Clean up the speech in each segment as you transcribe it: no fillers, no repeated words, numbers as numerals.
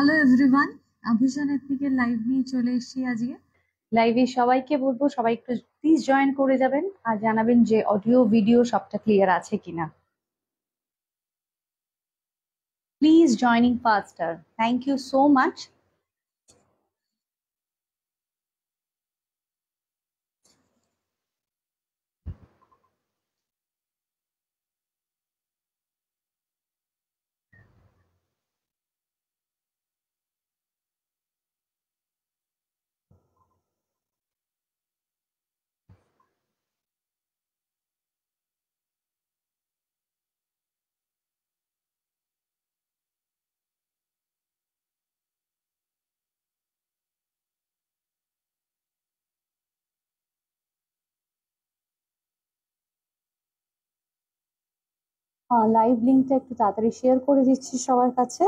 Hello everyone, আভূষণ এথনিকের live নিয়ে চলে এসেছি আজকে। লাইভে সবাইকে বলবো সবাই একটু প্লিজ জয়েন করে যাবেন আর জানাবেন যে অডিও ভিডিও সবটা ক্লিয়ার আছে কিনা। Please joining faster, thank you so much. Live লিঙ্কটা একটু তাড়াতাড়ি শেয়ার করে দিচ্ছি সবার কাছে।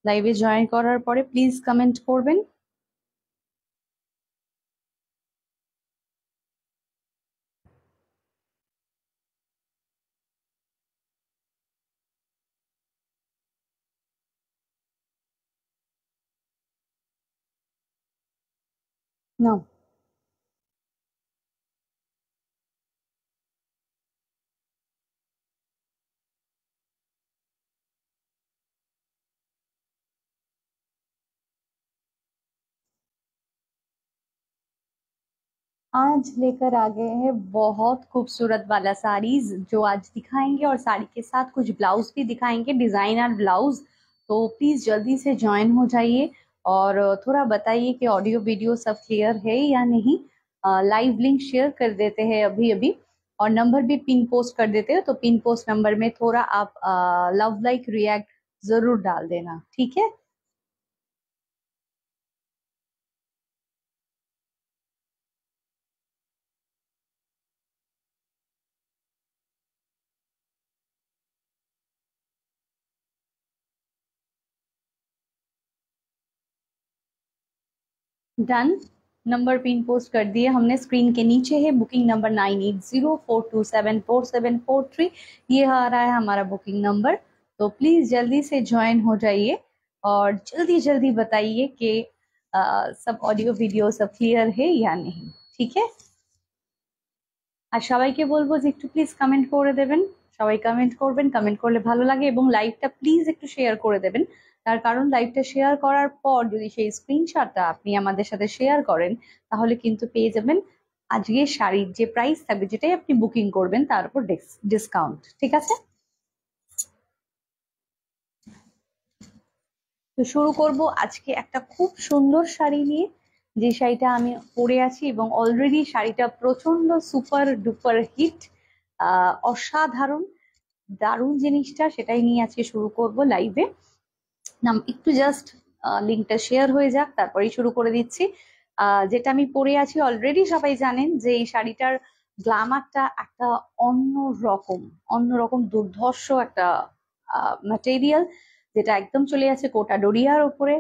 লাইভে জয়েন করার পরে প্লিজ কমেন্ট করবেন। নাও, आज लेकर आ गए हैं बहुत खूबसूरत वाला साड़ीज जो आज दिखाएंगे और साड़ी के साथ कुछ ब्लाउज भी दिखाएंगे, डिजाइनर ब्लाउज। तो प्लीज जल्दी से ज्वाइन हो जाइए और थोड़ा बताइए कि ऑडियो वीडियो सब क्लियर है या नहीं। लाइव लिंक शेयर कर देते हैं अभी अभी और नंबर भी पिन पोस्ट कर देते हैं, तो पिन पोस्ट नंबर में थोड़ा आप लव लाइक रिएक्ट जरूर डाल देना, ठीक है। डन, नंबर पिन पोस्ट कर दिए हमने, स्क्रीन के नीचे है। बुकिंग नंबर 9804274743, ये आ रहा है हमारा बुकिंग नंबर। तो प्लीज जल्दी से ज्वाइन हो जाइए और जल्दी जल्दी बताइए कि सब ऑडियो वीडियो सब क्लियर है या नहीं, ठीक है। আর সবাইকে বলবো যে একটু প্লিজ কমেন্ট করে দেবেন। সবাই কমেন্ট করবেন, কমেন্ট করলে ভালো লাগে, এবং লাইভটা প্লিজ একটু শেয়ার করে দেবেন। তার কারণ লাইভটা শেয়ার করার পর যদি সেই স্ক্রিনশটটা আপনি আমাদের সাথে শেয়ার করেন, তাহলে কিন্তু পেয়ে যাবেন আজকে শাড়ির যে প্রাইস থাকবে, যেটাই আপনি বুকিং করবেন তার উপর ডিসকাউন্ট, ঠিক আছে। তো শুরু করব আজকে একটা খুব সুন্দর শাড়ি নিয়ে, যে শাড়িটা আমি পরে আছি এবং অলরেডি শাড়িটা প্রচন্ড সুপার ডুপার হিট, অসাধারণ দারুণ জিনিসটা, সেটাই নিয়ে আজকে শুরু করব লাইভে। নাম একটু জাস্ট লিঙ্কটা শেয়ার হয়ে যাক, তারপরেই শুরু করে দিচ্ছি। যেটা আমি পরে আছি অলরেডি সবাই জানেন যে এই শাড়িটার গ্ল্যামারটা একটা অন্যরকম, অন্যরকম দুর্ধর্ষ একটা ম্যাটেরিয়াল, যেটা একদম চলে আছে কোটা ডোরিয়ার উপরে,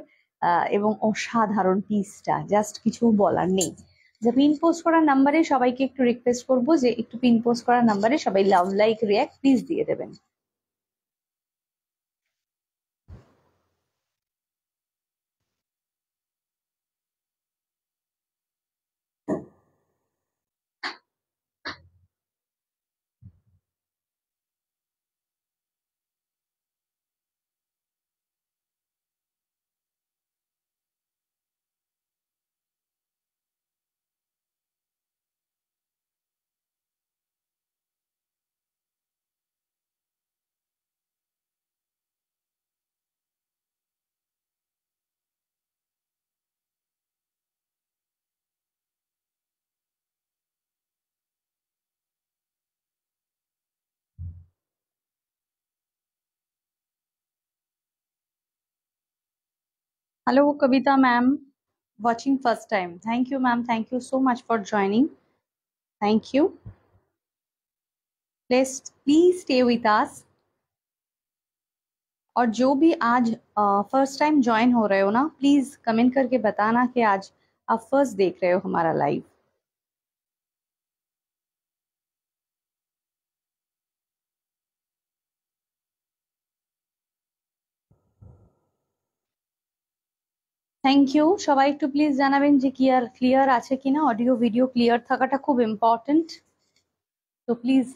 এবং অসাধারণ পিসটা, জাস্ট কিছু বলার নেই। যে পিন পোস্ট করার নাম্বারে সবাইকে একটু রিকোয়েস্ট করবো যে একটু পিন পোস্ট করার নাম্বারে সবাই লাভ লাইক রিয়াক্ট প্লিজ দিয়ে দেবেন। Hello, Kavita ma'am, watching first time. Thank you, ma'am. Thank you so much for joining. Thank you. Please stay with us. और जो भी आज फर्स्ट टाइम ज्वाइन हो रहे हो ना, प्लीज कमेंट करके बताना कि आज आप फर्स्ट देख रहे हो हमारा लाइव। Thank you. সবাই একটু প্লিজ জানাবেন যে ক্লিয়ার আছে কিনা। অডিও ভিডিও ক্লিয়ার থাকাটা খুব ইম্পর্টেंट। तो प्लीज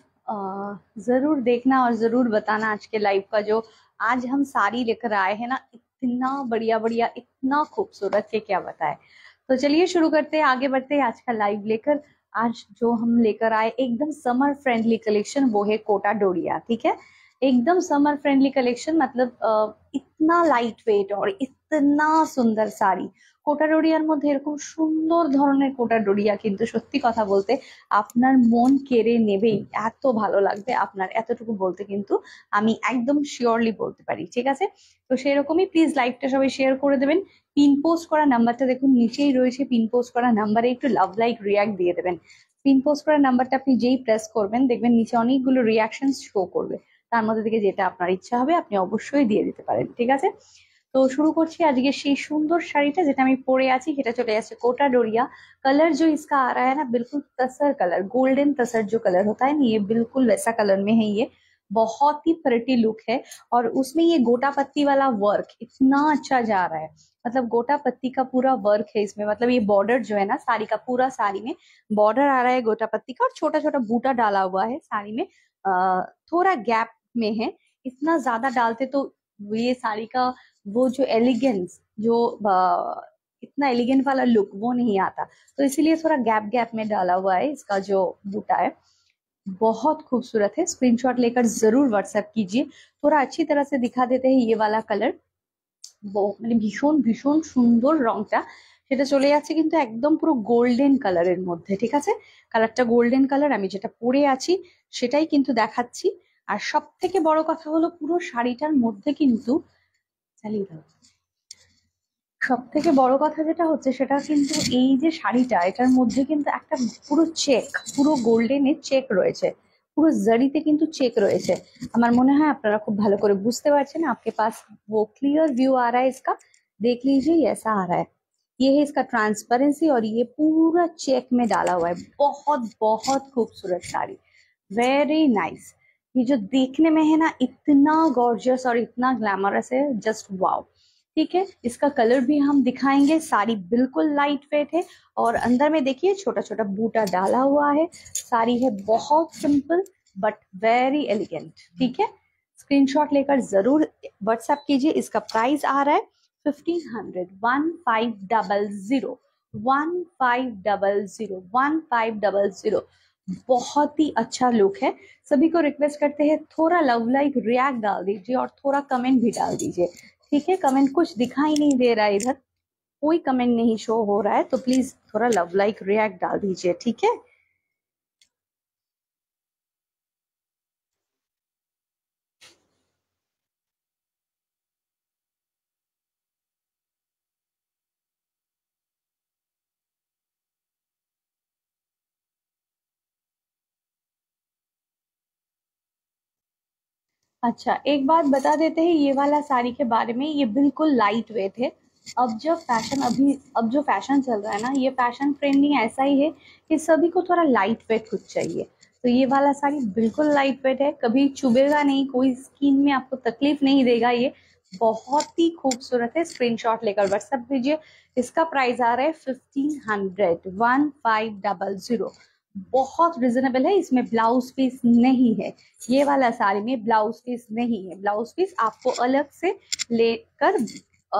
जरूर देखना और जरूर बताना आज के लाइव का जो आज हम साड़ी लेकर आए हैं ना, इतना बढ़िया बढ़िया, इतना खूबसूरत के क्या बताए। तो चलिए शुरू करते हैं, आगे बढ़ते हैं आज का लाइव लेकर। आज जो हम लेकर आए एकदम समर फ्रेंडली कलेक्शन, वो है कोटा डोरिया। ठीक है, एकदम समर फ्रेंडली कलेक्शन, मतलब इतना लाइट वेट और इतना सुंदर শাড়ি। কোটা ডোরিয়ার মধ্যে এরকম সুন্দর ধরনের কোটা ডোরিয়া কিন্তু সত্যি কথা বলতে আপনার মন কেড়ে নেবেই, এত ভালো লাগবে আপনার, এতটুকু বলতে কিন্তু আমি একদম শিওরলি বলতে পারি। ঠিক আছে, তো সেরকমই প্লিজ লাইভটা সবাই শেয়ার করে দেবেন। পিন পোস্ট করা নাম্বারটা দেখুন নিচেই রয়েছে, পিন পোস্ট করা নাম্বারে একটু লাভ লাইক রিয়াক্ট দিয়ে দেবেন। পিন পোস্ট করা নাম্বারটা আপনি যেই প্রেস করবেন দেখবেন নিচে অনেকগুলো রিয়াকশন শো করবে, তার মধ্যে থেকে যেটা আপনার ইচ্ছা হবে আপনি অবশ্যই দিয়ে দিতে পারেন। ঠিক আছে, তো শুরু করছি আজকে সেই সুন্দর শাড়িটা যেটা আমি পরে আছি, সেটা চলে আসছে कोटा डोरिया। कलर जो इसका आ रहा है ना, बिल्कुल तसर कलर, गोल्डन तसर जो कलर होता है ना, ये बिल्कुल वैसा कलर में है। ये बहुत ही प्रिटी लुक है और उसमें ये गोटा पत्ती वाला वर्क इतना अच्छा जा रहा है। मतलब गोटा पत्ती का पूरा वर्क है इसमें, मतलब ये बॉर्डर जो है ना साड़ी का, पूरा साड़ी में बॉर्डर आ रहा है गोटा पत्ती का और छोटा छोटा बूटा डाला हुआ है साड़ी में। थोड़ा गैप में है, इतना ज्यादा डालते तो ये साड़ी का वो जो एलिगेंस, जो इतना एलिगेंट वाला लुक वो नहीं आता, तो इसीलिए थोड़ा गैप गैप में डाला हुआ है इसका जो बूटा है। बहुत खूबसूरत है, स्क्रीनशॉट लेकर जरूर व्हाट्सएप कीजिए। थोड़ा अच्छी तरह से दिखा देते हैं ये वाला कलर, মানে ভীষণ ভীষণ সুন্দর রংটা, সেটা চলে যাচ্ছে কিন্তু একদম পুরো গোল্ডেন কালারের মধ্যে। ঠিক আছে, কালারটা গোল্ডেন কালার, আমি যেটা পরে আছি সেটাই কিন্তু দেখাচ্ছি। আর সব থেকে বড় কথা হলো পুরো শাড়িটার মধ্যে কিন্তু, চালিয়ে দাও, সব থেকে বড় কথা যেটা হচ্ছে সেটা কিন্তু এই যে শাড়িটা, এটার মধ্যে কিন্তু একটা পুরো চেক, পুরো গোল্ডেনের চেক রয়েছে, পুরো জরিতে কিন্তু চেক রয়েছে। আমার মনে হয় আপনারা খুব ভালো করে বুঝতে পারছেন। आपके पास वो क्लियर व्यू आ रहा है इसका, देख लीजिए ये ऐसा आ रहा है। ये है इसका ट्रांसपेरेंसी और ये पूरा चेक में डाला हुआ है। बहुत बहुत खूबसूरत साड़ी, वेरी नाइस। ये जो देखने में है ना इतना गॉर्जियस और इतना ग्लैमरस है, जस्ट वाओ। ठीक है, इसका कलर भी हम दिखाएंगे। साड़ी बिल्कुल लाइट वेट है और अंदर में देखिए छोटा छोटा बूटा डाला हुआ है। साड़ी है बहुत सिंपल बट वेरी एलिगेंट। ठीक है, स्क्रीनशॉट लेकर जरूर व्हाट्सएप कीजिए। इसका प्राइस आ रहा है 1500, 1500, 1500। बहुत ही अच्छा लुक है। सभी को रिक्वेस्ट करते हैं थोड़ा लव लाइक रिएक्ट डाल दीजिए और थोड़ा कमेंट भी डाल दीजिए। ठीक है, कमेंट कुछ दिखाई नहीं दे रहा है, इधर कोई कमेंट नहीं शो हो रहा है, तो प्लीज थोड़ा लव लाइक रिएक्ट डाल दीजिए। ठीक है, अच्छा एक बात बता देते हैं ये वाला साड़ी के बारे में, ये बिल्कुल लाइट वेट है। अब जो फैशन चल रहा है ना, ये फैशन ट्रेंडिंग ऐसा ही है कि सभी को थोड़ा लाइट वेट कुछ चाहिए। तो ये वाला साड़ी बिल्कुल लाइट वेट है, कभी चुभेगा नहीं, कोई स्किन में आपको तकलीफ नहीं देगा। ये बहुत ही खूबसूरत है, स्क्रीनशॉट लेकर व्हाट्सएप भेजिए। इसका प्राइस आ रहा है 1500, 1500। बहुत रिजनेबल है, इसमें ब्लाउज पीस नहीं है। ये वाला साड़ी में ब्लाउज पीस नहीं है, ब्लाउज पीस आपको अलग से लेकर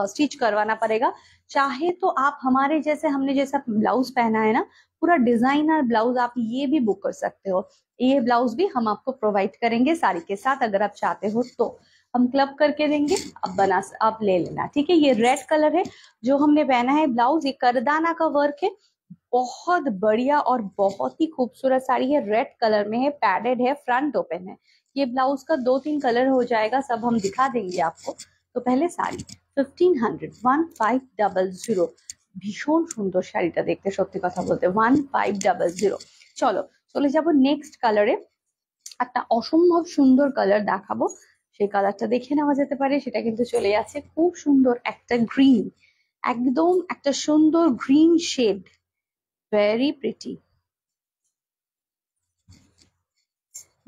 स्टिच करवाना पड़ेगा। चाहे तो आप हमारे जैसे, हमने जैसा ब्लाउज पहना है ना, पूरा डिजाइनर ब्लाउज आप ये भी बुक कर सकते हो। ये ब्लाउज भी हम आपको प्रोवाइड करेंगे साड़ी के साथ, अगर आप चाहते हो तो हम क्लब करके देंगे, आप ले लेना। ठीक है, ये रेड कलर है जो हमने पहना है ब्लाउज, ये करदाना का वर्क है, बहुत बढ़िया और बहुत ही खूबसूरत साड़ी है। रेड कलर में है, पैडेड है, फ्रंट ओपन है। ये ब्लाउज का 2-3 कलर हो जाएगा, सब हम दिखा देंगे आपको। तो पहले साड़ी 1500, 1500। ভীষণ সুন্দর শাড়িটা দেখতে, সত্যি কথা বলতে 1500। চলো চলে যাব নেক্সট কালারে, একটা অসম্ভব সুন্দর কালার দেখাবো, সেই কালারটা দেখে নেওয়া যেতে পারে। সেটা কিন্তু চলে যাচ্ছে খুব সুন্দর একটা গ্রিন, একদম একটা সুন্দর green shade, very pretty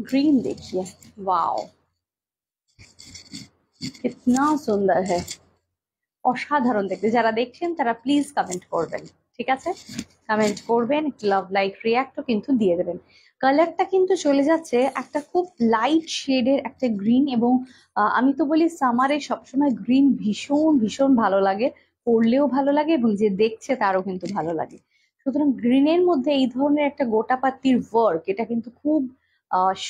green. देखिए वाओ, कितना सुंदर है, অসাধারণ দেখতে। যারা দেখছেন তারা প্লিজ কমেন্ট করবেন, ঠিক আছে? কমেন্ট করবেন, লাভ লাইক রিয়াক্টও কিন্তু দিয়ে দেবেন। কালারটা কিন্তু চলে যাচ্ছে একটা খুব লাইট শেডের একটা গ্রিন, এবং আমি তো বলি সামারে সবসময় গ্রিন ভীষণ ভীষণ ভালো লাগে, পরলেও ভালো লাগে এবং যে দেখছে তারও কিন্তু ভালো লাগে। সুতরাং গ্রিনের মধ্যে এই ধরনের একটা গোটাপাত্তির ওয়ার্ক, এটা কিন্তু খুব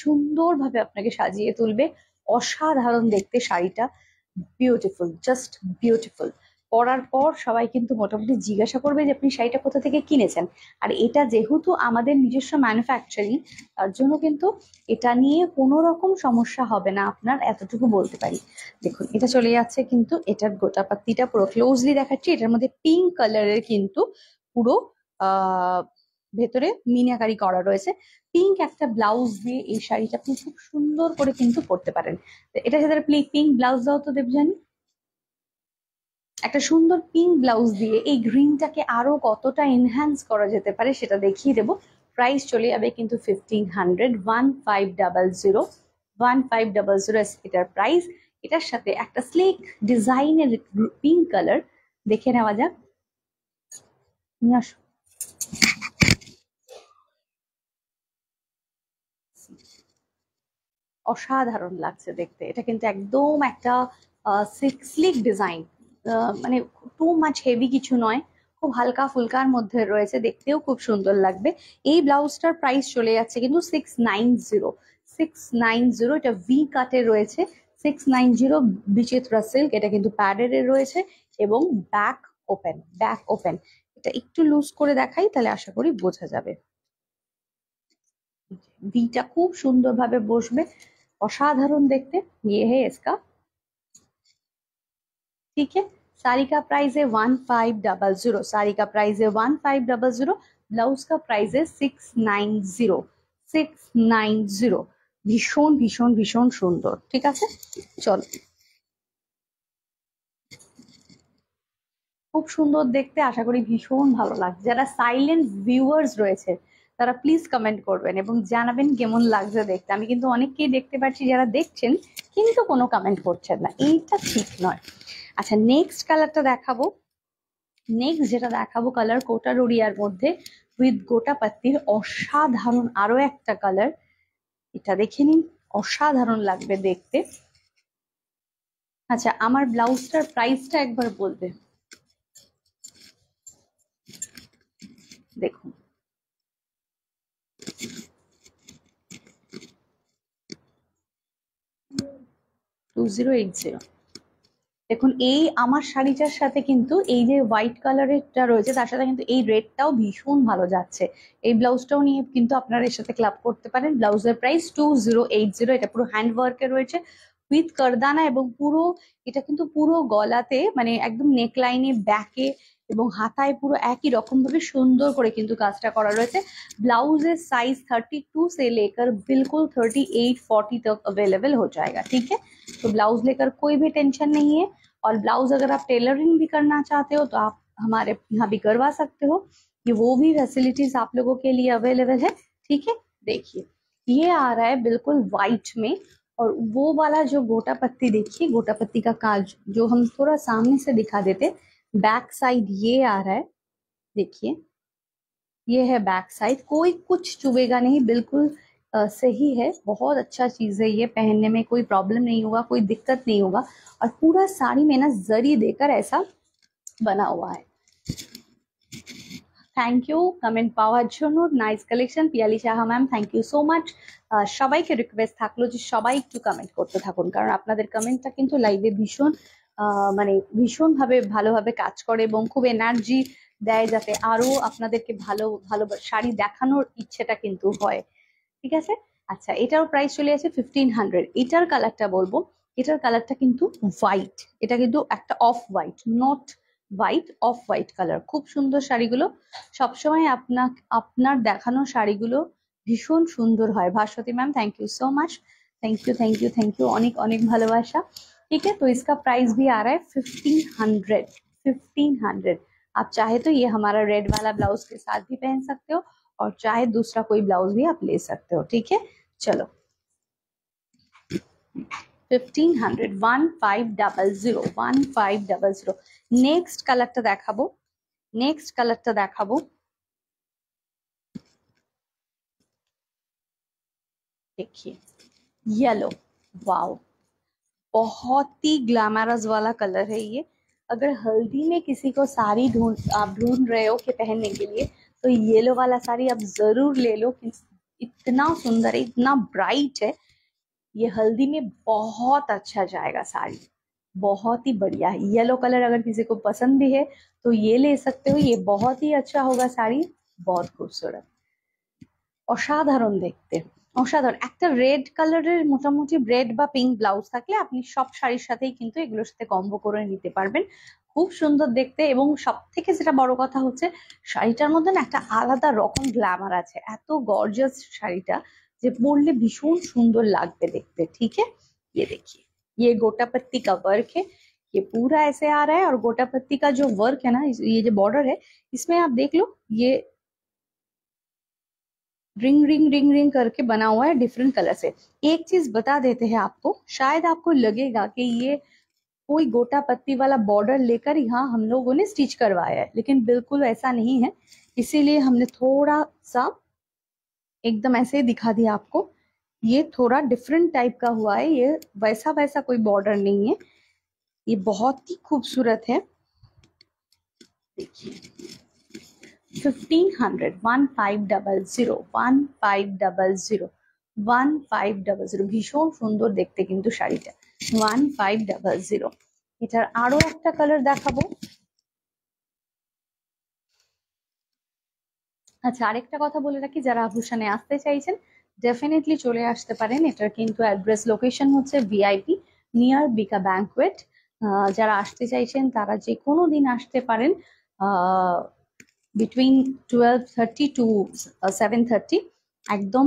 সুন্দরভাবে আপনাকে সাজিয়ে তুলবে। অসাধারণ দেখতে শাড়িটা, বিউটিফুল, জাস্ট বিউটিফুল। পরার পর সবাই কিন্তু মোটামুটি জিজ্ঞাসা করবে যে আপনি শাড়িটা কোথা থেকে কিনেছেন। আর এটা যেহেতু আমাদের নিজস্ব ম্যানুফ্যাকচারিং, তার জন্য কিন্তু এটা নিয়ে কোনো রকম সমস্যা হবে না আপনার, এতটুকু বলতে পারি। দেখুন এটা চলে যাচ্ছে কিন্তু, এটার গোটাপাত্তিটা পুরো ক্লোজলি দেখাচ্ছি। এটার মধ্যে পিঙ্ক কালারের কিন্তু পুরো ভেতরে মিনাকারি করা রয়েছে। পিঙ্ক একটা ব্লাউজ দিয়ে এই শাড়িটা আপনি খুব সুন্দর করে কিন্তু পরতে পারেন। এটার সাথে পিঙ্ক ব্লাউজ দাও তো দেবজানি। একটা সুন্দর পিঙ্ক ব্লাউজ দিয়ে এই গ্রিনটাকে আরো কতটা এনহ্যান্স করা যেতে পারে সেটা দেখিয়ে দেবো। প্রাইস চলে যাবে কিন্তু 1500, 1500, 1500 এটার প্রাইস। এটার সাথে একটা স্লিক ডিজাইনের পিঙ্ক কালার দেখে নেওয়া যাক। নিয়ে আসো। অসাধারণ লাগছে দেখতে। এটা কিন্তু একদম একটা স্লিক ডিজাইন, মানে টু মাচ হেভি কিছু নয়, খুব হালকা ফুলকার মধ্যে রয়েছে, দেখতেও খুব সুন্দর লাগবে। এই ব্লাউজটার প্রাইস চলে যাচ্ছে কিন্তু 690, 690। এটা ভি কাটে রয়েছে, 690 বিচিত্রা সিল্ক। এটা কিন্তু প্যাডের রয়েছে এবং ব্যাক ওপেন, ব্যাক ওপেন। এটা একটু লুজ করে দেখাই তাহলে আশা করি বোঝা যাবে। ভিটা খুব সুন্দরভাবে বসবে, असाधारण देखते। ये है इसका, ठीक है। साड़ी का प्राइस है 1500, साड़ी का प्राइस है 1500, ब्लाउज का प्राइस है 690, 690। भीषण भीषण भीषण सुंदर, ठीक है। चलो, খুব সুন্দর দেখতে, আশা করি ভীষণ ভালো লাগছে। যারা সাইলেন্ট ভিউয়ার্স রয়েছে তারা প্লিজ কমেন্ট করবেন এবং জানাবেন কেমন লাগছে দেখতে। আমি কিন্তু অনেককেই দেখতে পাচ্ছি যারা দেখছেন কিন্তু কোনো কমেন্ট করছেন না, এইটা ঠিক নয়। আচ্ছা, নেক্সট কালারটা দেখাবো। নেক্সট যেটা দেখাবো কালার কোটা রুড়িয়ার মধ্যে উইথ গোটা পাত্তির অসাধারণ আরো একটা কালার। এটা দেখে নিন, অসাধারণ লাগবে দেখতে। আচ্ছা, আমার ব্লাউজটার প্রাইসটা একবার বলবে। দেখুন, দেখুন এই আমার শাড়িটার সাথে কিন্তু এই যে হোয়াইট কালারেরটা রয়েছে তার সাথে কিন্তু এই রেডটাও ভীষণ ভালো যাচ্ছে। এই ব্লাউজটাও নিয়ে কিন্তু আপনারা এর সাথে ক্লাব করতে পারেন। ব্লাউজের প্রাইস 2080। এটা পুরো হ্যান্ড ওয়ার্কে রয়েছে উইথ কারদানা, এবং পুরো এটা কিন্তু পুরো গলাতে মানে একদম নেক লাইনে, ব্যাকে এবং হাতায় পুরো একই রকম ভাবে সুন্দর করে কিন্তু কাজটা করা রয়েছে। ब्लाउजेज साइज 32 से लेकर बिल्कुल 38-40 तक अवेलेबल हो जाएगा, ठीक है। तो ब्लाउज लेकर कोई भी टेंशन नहीं है। और ब्लाउज अगर आप टेलरिंग भी करना चाहते हो तो आप हमारे यहाँ भी करवा सकते हो, ये वो भी फैसिलिटीज आप लोगों के लिए अवेलेबल है, ठीक है। देखिए ये आ रहा है बिल्कुल व्हाइट में, और वो वाला जो गोटा पत्ती देखिए, गोटा पत्ती का काज जो हम थोड़ा सामने से दिखा देते, बैक साइड ये आ रहा है, देखिए ये है बैक साइड। कोई कुछ चुभेगा नहीं, बिल्कुल सही है, बहुत अच्छा चीज है ये, पहनने में कोई प्रॉब्लम नहीं होगा, कोई दिक्कत नहीं होगा। और पूरा साड़ी में ना जरी देकर ऐसा बना हुआ है। থ্যাংক ইউ কমেন্ট পাওয়ার জন্য। Nice collection, Piyali Saha ma'am, thank you so much. সবাইকে রিকোয়েস্ট থাকলো যে সবাই একটু কমেন্ট করতে থাকুন, কারণ আপনাদের কমেন্টটা কিন্তু লাইভে ভীষণ মানে ভীষণ ভাবে ভালোভাবে কাজ করে এবং খুব এনার্জি দেয়, যাতে আরো আপনাদেরকে ভালো ভালো শাড়ি দেখানোর ইচ্ছেটা কিন্তু হয়, ঠিক আছে। আচ্ছা, এটার প্রাইস চলে আছে 1500। এটার কালারটা বলবো, এটার কালারটা কিন্তু হোয়াইট, এটা কিন্তু একটা off white, not white, off white colour. খুব সুন্দর শাড়িগুলো সবসময় আপনার দেখানো শাড়িগুলো ভীষণ সুন্দর হয়। Bhaswati ma'am thank you so much, thank you thank you thank you, अनेक अनेक भालोबासा, ठीक है। तो इसका प्राइस भी आ रहा है 1500, 1500। आप चाहे तो ये हमारा रेड वाला ब्लाउज के साथ भी पहन सकते हो, और चाहे दूसरा कोई ब्लाउज भी आप ले सकते हो, ठीक है। चलो, 1500, 1500, 1500। নেক্সট কালারটা দেখাবো, নেক্সট কালারটা দেখাবো। देखिए येलो, वाओ, बहुत ही ग्लैमरस वाला कलर है ये। अगर हल्दी में किसी को साड़ी आप ढूंढ रहे हो कि पहनने के लिए, तो येलो वाला साड़ी आप जरूर ले लो। इतना सुंदर है, इतना ब्राइट है, ये हल्दी में बहुत अच्छा जाएगा साड़ी, बहुत ही बढ़िया है। येलो कलर अगर किसी को पसंद भी है तो ये ले सकते हो, ये बहुत ही अच्छा होगा साड़ी, बहुत खूबसूरत, অসাধারণ দেখতে, অসাধারণ। একটা রেড কালারের মোটামুটি রেড বা পিঙ্ক ব্লাউজ থাকলে আপনি সব শাড়ির সাথেই কিন্তু এগুলোর সাথে কম্বো করে নিতে পারবেন, খুব সুন্দর দেখতে। এবং সব থেকে যেটা বড় কথা হচ্ছে, শাড়িটার মধ্যে না একটা আলাদা রকম গ্ল্যামার আছে, এত গর্জিয়াস শাড়িটা যে পরলে ভীষণ সুন্দর লাগবে দেখতে। ठीक है, ये देखिए, ये गोटा पत्ती का वर्क है, ये पूरा ऐसे आ रहा है। और गोटा पत्ती का जो वर्क है ना, ये जो बॉर्डर है, इसमें आप देख लो, ये रिंग रिंग रिंग रिंग करके बना हुआ है डिफरेंट कलर से। एक चीज बता देते हैं आपको, शायद आपको लगेगा कि ये कोई गोटा पत्ती वाला बॉर्डर लेकर यहाँ हम लोगों ने स्टिच करवाया है, लेकिन बिल्कुल ऐसा नहीं है। इसीलिए हमने थोड़ा सा एकदम ऐसे ही दिखा दिया आपको। ये थोड़ा डिफरेंट टाइप का हुआ है, ये वैसा वैसा कोई बॉर्डर नहीं है, ये बहुत ही खूबसूरत है। देखिए 1500, 1500, 1500, 1500, ভীষণ সুন্দর দেখতে কিন্তু শাড়িটা, 1500। এটার আরো একটা কালার দেখাবো। আচ্ছা, আরেকটা কথা বলে রাখি, যারা আভূষণে আসতে চাইছেন ডেফিনেটলি চলে আসতে পারেন। এটার কিন্তু অ্যাড্রেস লোকেশন হচ্ছে ভিআইপি নিয়ার বিকা ব্যাংকুয়েট। যারা আসতে চাইছেন তারা যে কোনো দিন আসতে পারেন, বিটুইন 12:30 টু 7:30 একদম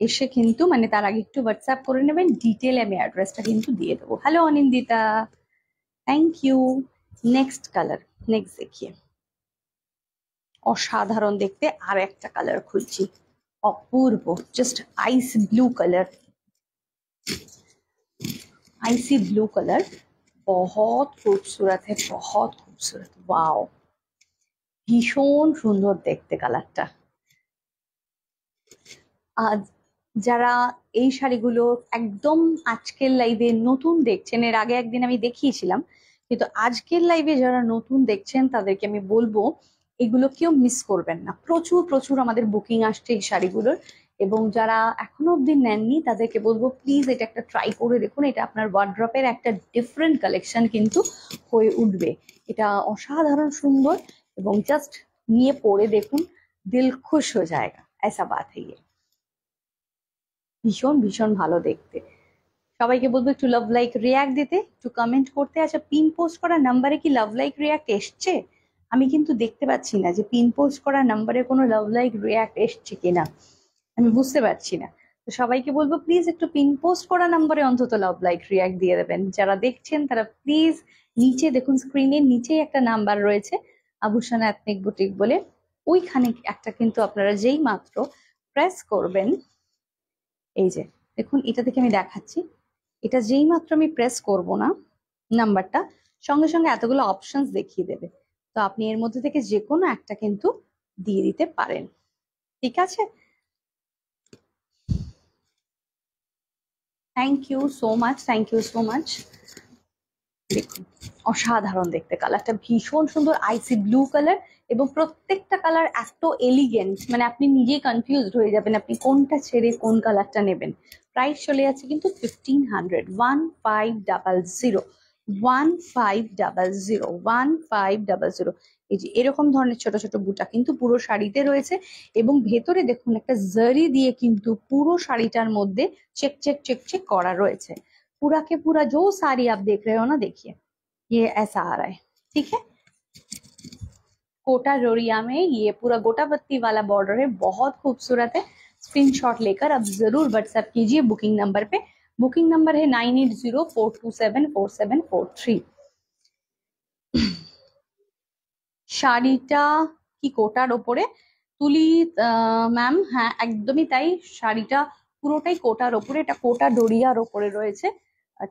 এসে কিন্তু, মানে তার আগে একটু হোয়াটসঅ্যাপ করে নেবেন, ডিটেলে আমি অ্যাড্রেসটা কিন্তু দিয়ে দেবো। Hello Anindita, thank you. Next colour, next দেখিয়ে, অসাধারণ দেখতে আর একটা কালার খুলছি, অপূর্ব, just ice blue colour, icy blue colour, बहुत खूबसूरत है, बहुत खूबसूरत, वाओ, ভীষণ সুন্দর দেখতে কালারটা। আজ যারা এই শাড়িগুলো একদম আজকের লাইভে নতুন দেখছেন, এর আগে একদিন আমি দেখিয়েছিলাম, কিন্তু আজকের লাইভে যারা নতুন দেখছেন তাদেরকে আমি বলবো এগুলো কেউ মিস করবেন না। প্রচুর প্রচুর আমাদের বুকিং আসছে এই শাড়িগুলোর, এবং যারা এখনো অব্দি নেননি তাদেরকে বলবো প্লিজ এটা একটা ট্রাই করে দেখুন। এটা আপনার ওয়ার্ড্রপের একটা ডিফারেন্ট কালেকশন কিন্তু হয়ে উঠবে। এটা অসাধারণ সুন্দর, এবং জাস্ট নিয়ে পরে দেখুন, দিল খুশ হয়ে যায়গা, ऐसा बात है ये। ভীষণ ভীষণ ভালো দেখতে। সবাইকে বলবো একটু লাভ লাইক রিয়াক্ট দিতে, একটু কমেন্ট করতে। আচ্ছা, পিন পোস্ট করা নাম্বারে কি লাভ লাইক রিয়াক্ট এসছে? আমি কিন্তু দেখতে পাচ্ছি না যে পিন পোস্ট করা নাম্বারে কোনো লাভ লাইক রিয়াক্ট এসছে কিনা, আমি বুঝতে পারছি না। তো সবাইকে বলবো প্লিজ একটু পিন পোস্ট করা নাম্বারে অন্তত লাভ লাইক রিয়াক্ট দিয়ে দেবেন। যারা দেখছেন তারা প্লিজ নিচে দেখুন, স্ক্রিনের নিচেই একটা নাম্বার রয়েছে আভূষণ এথনিক বুটিক বলে, ওইখানে একটা কিন্তু আপনারা যেই মাত্র প্রেস করবেন, এই যে দেখুন, এটা থেকে আমি দেখাচ্ছি, এটা যেই মাত্র আমি প্রেস করব না নাম্বারটা, সঙ্গে সঙ্গে এতগুলো অপশনস দেখিয়ে দেবে। তো আপনি এর মধ্যে থেকে যে কোনো একটা কিন্তু দিয়ে দিতে পারেন, ঠিক আছে? Thank you so much, thank you so much. দেখুন অসাধারণ দেখতে, কালারটা ভীষণ সুন্দর, আইসি ব্লু কালার, এবং প্রত্যেকটা কালার এত এলিগেন্ট, মানে আপনি নিজেই কনফিউজড হয়ে যাবেন আপনি কোনটা ছেড়ে কোন কালারটা নেবেন। প্রাইস চলে যাচ্ছে কিন্তু 1500, 1500, 1500, 1500। এই যে এরকম ধরনের ছোট ছোট বুটা কিন্তু পুরো শাড়িতে রয়েছে, এবং ভেতরে দেখুন একটা জারি দিয়ে কিন্তু পুরো শাড়িটার মধ্যে চেক চেক চেক চেক করা রয়েছে। पूरा के पूरा जो साड़ी आप देख रहे हो ना, देखिए ये ऐसा आ रहा है, ठीक है। कोटा रोरिया में ये पूरा गोटा पत्ती वाला बॉर्डर है, बहुत खूबसूरत है। स्क्रीनशॉट लेकर अब जरूर व्हाट्सएप कीजिए बुकिंग नंबर पे। बुकिंग नंबर है 9804274743। শাড়িটা কি কোটার ওপরে তুলি ম্যাম? হ্যাঁ একদমই তাই, শাড়িটা পুরোটাই কোটার ওপরে, এটা কোটা ডোরিয়ার ওপরে রয়েছে।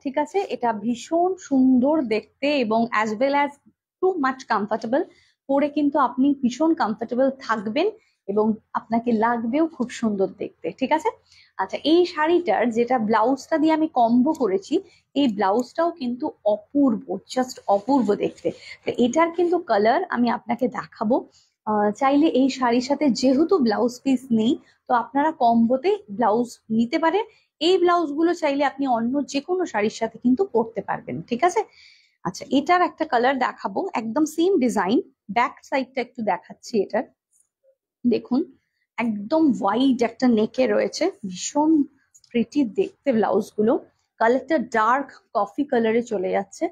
ঠিক আছে, এটা ভীষণ সুন্দর দেখতে এবং as well as too much comfortable. পরে কিন্তু আপনি ভীষণ কমফর্টেবল থাকবেন এবং আপনাকে লাগবেও খুব সুন্দর দেখতে। ঠিক আছে, আচ্ছা এই শাড়িটার যেটা ব্লাউজটা দিয়ে আমি কম্বো করেছি, এই ব্লাউজটাও কিন্তু অপূর্ব, জাস্ট অপূর্ব দেখতে। তো এটার কিন্তু কালার আমি আপনাকে দেখাবো। চাইলে এই শাড়ির সাথে যেহেতু ব্লাউজ পিস নেই, তো আপনারা কম্বোতে ব্লাউজ নিতে পারেন। এই ব্লাউজ গুলো চাইলে আপনি অন্য যে কোনো শাড়ির সাথে কিন্তু পরতে পারবেন। ঠিক আছে, আচ্ছা এটার একটা কালার দেখাবো, একদম সেম ডিজাইন। ব্যাক সাইডটা একটু দেখাচ্ছি এটার, দেখুন একদম হোয়াইট একটা নেকে রয়েছে, ভীষণ প্রিটি দেখতে ব্লাউজ গুলো। কালারটা ডার্ক কফি কালারে চলে যাচ্ছে,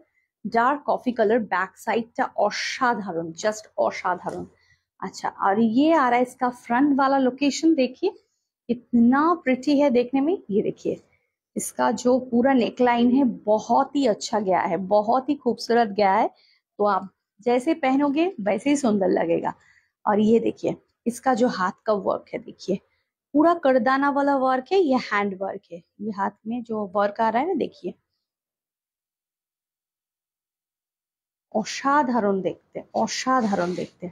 dark coffee colour. Back side टा असाधारण, जस्ट असाधारण। अच्छा और ये आ रहा है इसका फ्रंट वाला लोकेशन, देखिए कितना प्रिटी है देखने में। ये देखिए इसका जो पूरा नेकलाइन है बहुत ही अच्छा गया है, बहुत ही खूबसूरत गया है। तो आप जैसे पहनोगे वैसे ही सुंदर लगेगा। और ये देखिए इसका जो हाथ का वर्क है, देखिए पूरा करदाना वाला वर्क है, ये हैंड वर्क है। ये हाथ में जो वर्क आ रहा है ना, देखिए असाधारण देखते, असाधारण देखते।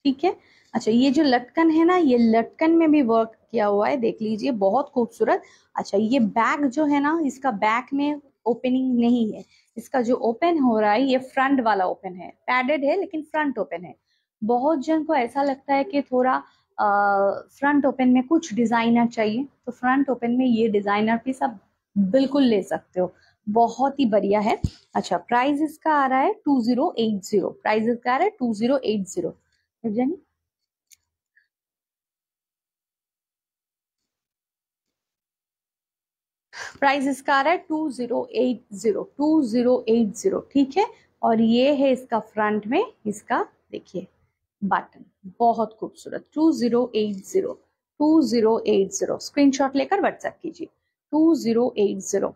ठीक है, अच्छा ये जो लटकन है ना, ये लटकन में भी वर्क किया हुआ है, देख लीजिए बहुत खूबसूरत। अच्छा ये बैक जो है ना, इसका बैक में ओपनिंग नहीं है, इसका जो ओपन हो रहा है ये फ्रंट वाला ओपन है, पैडेड है लेकिन फ्रंट ओपन है। बहुत जन को ऐसा लगता है कि थोड़ा फ्रंट ओपन में कुछ डिजाइनर चाहिए, तो फ्रंट ओपन में ये डिजाइनर पीस आप बिल्कुल ले सकते हो, बहुत ही बढ़िया है। अच्छा प्राइस इसका आ रहा है 2080, प्राइस इसका आ रहा है 2080 जानी। प्राइस इसका आ रहा है 2080, 2080। ठीक है, और ये है इसका फ्रंट में, इसका देखिए बटन बहुत खूबसूरत। 2080, 2080 स्क्रीनशॉट लेकर व्हाट्सएप कीजिए 2080।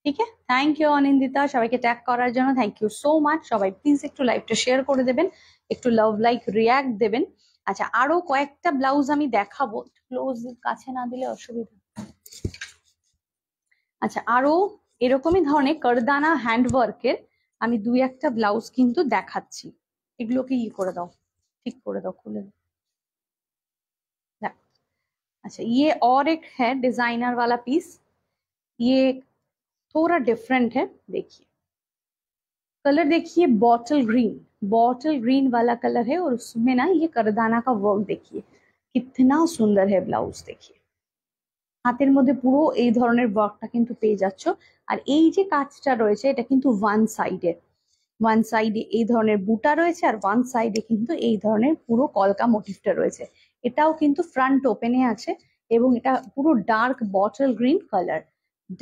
ঠিক আছে, থ্যাংক ইউ অনিন্দিতা, সবাইকে ট্যাগ করার জন্য থ্যাংক ইউ সো মাচ। সবাই প্লিজ একটু লাইভটা শেয়ার করে দেবেন, একটু লাভ লাইক রিয়াক্ট দেবেন। আচ্ছা আরো কয়েকটা ব্লাউজ আমি দেখাবো, ক্লোজ কাছে না দিলে অসুবিধা। আচ্ছা আরো এরকমই ধরনের করদানা হ্যান্ডওয়ার্কের আমি দুই একটা ব্লাউজ কিন্তু দেখাচ্ছি। এগুলোকে ই করে দাও, ঠিক করে দাও, খুলে দাও। अच्छा ये और एक है डिजाइनर वाला पीस, ये थोड़ा डिफरेंट है। देखिए कलर, देखिए बॉटल ग्रीन, बॉटल ग्रीन वाला कलर है और उसमें ना ये करदाना का वर्क देखिए कितना सुंदर है ब्लाउज। देखिए হাতের মধ্যে পুরো এই ধরনের ওয়ার্কটা কিন্তু পেয়ে যাচ্ছ। আর এই যে কাজটা রয়েছে এটা কিন্তু ওয়ান সাইডে এই ধরনের বুটা রয়েছে, আর ওয়ান সাইডে কিন্তু এই ধরনের পুরো কলকা মোটিভটা রয়েছে। এটাও কিন্তু ফ্রন্ট ওপেনে আছে এবং এটা পুরো dark bottle green colour,